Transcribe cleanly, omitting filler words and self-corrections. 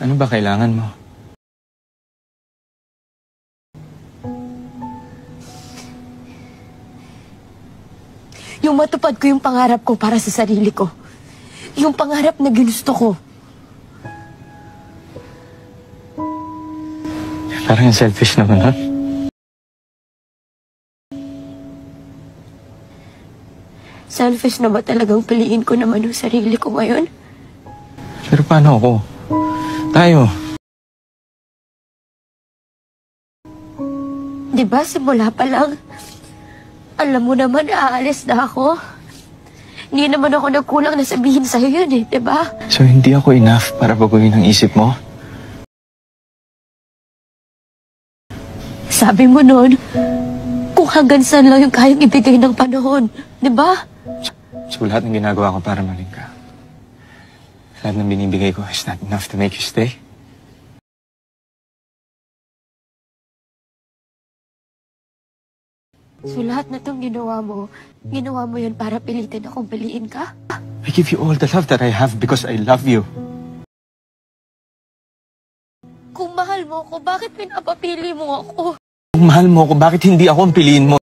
Ano ba kailangan mo? Yung matupad ko yung pangarap ko para sa sarili ko. Yung pangarap na ginusto ko. Parang yung selfish naman, ha? Selfish na ba talagang piliin ko naman yung sarili ko ngayon? Pero paano ako? Tayo. Diba, simula pa lang, alam mo naman, aalis na ako. Hindi naman ako nagkulang na sabihin sa'yo yun eh, diba? So hindi ako enough para baguhin ang isip mo? Sabi mo nun, kung hanggang saan lang yung kayang ibigay ng panahon, diba? So lahat ng ginagawa ko para maging ka. Lahat ng binibigay ko is not enough to make you stay? So lahat na itong ginawa mo yun para pilitin akong piliin ka? I give you all the love that I have because I love you. Kung mahal mo ako, bakit pinapapili mo ako? Kung mahal mo ako, bakit hindi ako ang piliin mo?